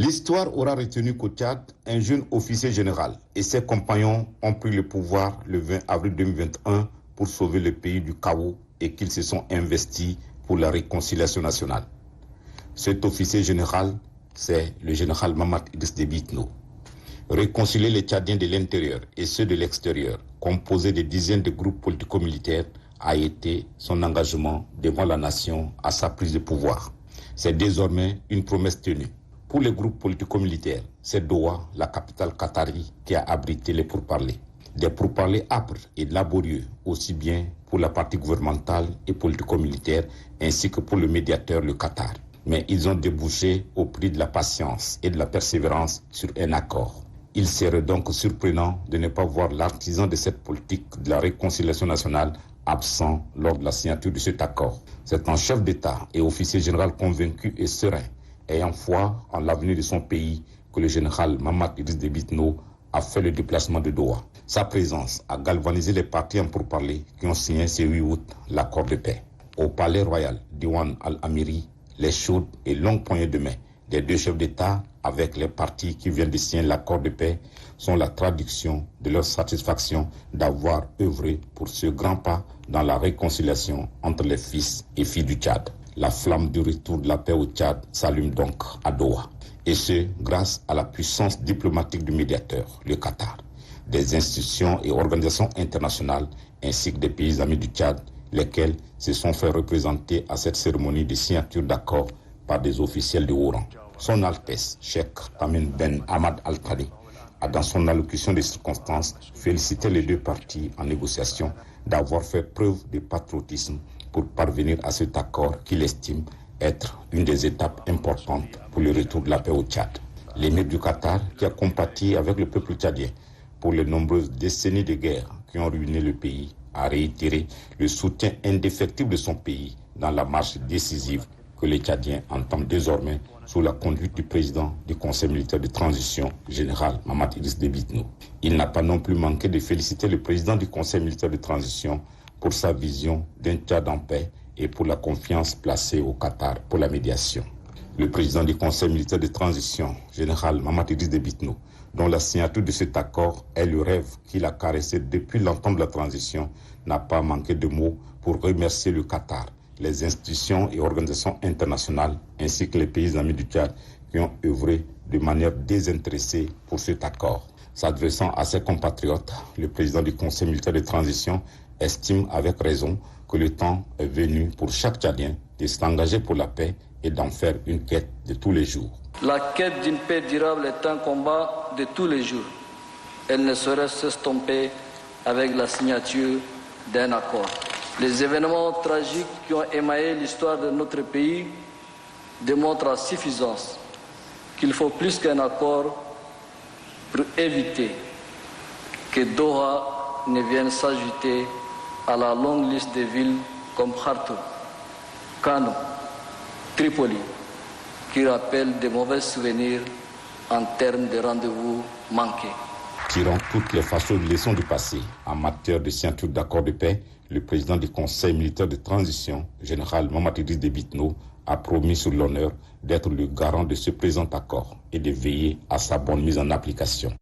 L'histoire aura retenu qu'au Tchad, un jeune officier général et ses compagnons ont pris le pouvoir le 20 avril 2021 pour sauver le pays du chaos et qu'ils se sont investis pour la réconciliation nationale. Cet officier général, c'est le général Mamad Idriss Déby Itno. Réconcilier les Tchadiens de l'intérieur et ceux de l'extérieur, composés de dizaines de groupes politico-militaires, a été son engagement devant la nation à sa prise de pouvoir. C'est désormais une promesse tenue. Pour les groupes politico-militaires, c'est Doha, la capitale qatari, qui a abrité les pourparlers. Des pourparlers âpres et laborieux, aussi bien pour la partie gouvernementale et politico-militaire, ainsi que pour le médiateur, le Qatar. Mais ils ont débouché au prix de la patience et de la persévérance sur un accord. Il serait donc surprenant de ne pas voir l'artisan de cette politique de la réconciliation nationale absent lors de la signature de cet accord. C'est un chef d'État et officier général convaincu et serein, ayant foi en l'avenir de son pays, que le général Mamad Idriss Déby Itno a fait le déplacement de Doha. Sa présence a galvanisé les partis en pourparlers qui ont signé ce 8 août l'accord de paix. Au palais royal d'Iwan al-Amiri, les chaudes et longues poignées de main des deux chefs d'État avec les partis qui viennent de signer l'accord de paix sont la traduction de leur satisfaction d'avoir œuvré pour ce grand pas dans la réconciliation entre les fils et filles du Tchad. La flamme du retour de la paix au Tchad s'allume donc à Doha. Et ce, grâce à la puissance diplomatique du médiateur, le Qatar, des institutions et organisations internationales, ainsi que des pays amis du Tchad, lesquels se sont fait représenter à cette cérémonie de signature d'accord par des officiels de haut rang. Son Altesse, Cheikh Tamim Ben Hamad Al Thani, a dans son allocution des circonstances félicité les deux parties en négociation d'avoir fait preuve de patriotisme pour parvenir à cet accord qu'il estime être une des étapes importantes pour le retour de la paix au Tchad. L'émir du Qatar, qui a compati avec le peuple tchadien pour les nombreuses décennies de guerre qui ont ruiné le pays, a réitéré le soutien indéfectible de son pays dans la marche décisive que les Tchadiens entament désormais sous la conduite du président du Conseil militaire de transition, général Mamad Idriss Déby Itno. Il n'a pas non plus manqué de féliciter le président du Conseil militaire de transition pour sa vision d'un Tchad en paix et pour la confiance placée au Qatar pour la médiation. Le président du Conseil militaire de transition, général Mamad Idriss Déby Itno, dont la signature de cet accord est le rêve qu'il a caressé depuis l'entame de la transition, n'a pas manqué de mots pour remercier le Qatar, les institutions et organisations internationales, ainsi que les pays amis du Tchad qui ont œuvré de manière désintéressée pour cet accord. S'adressant à ses compatriotes, le président du Conseil militaire de transition estime avec raison que le temps est venu pour chaque Tchadien de s'engager pour la paix et d'en faire une quête de tous les jours. La quête d'une paix durable est un combat de tous les jours. Elle ne saurait s'estomper avec la signature d'un accord. Les événements tragiques qui ont émaillé l'histoire de notre pays démontrent à suffisance qu'il faut plus qu'un accord pour éviter que Doha ne vienne s'ajouter à la longue liste de villes comme Khartoum, Kano, Tripoli, qui rappellent de mauvais souvenirs en termes de rendez-vous manqués. Tirant toutes les fâcheuses leçons du passé en matière de signature d'accord de paix, le président du Conseil militaire de transition, général Mamad Idriss Déby Itno, a promis sur l'honneur d'être le garant de ce présent accord et de veiller à sa bonne mise en application.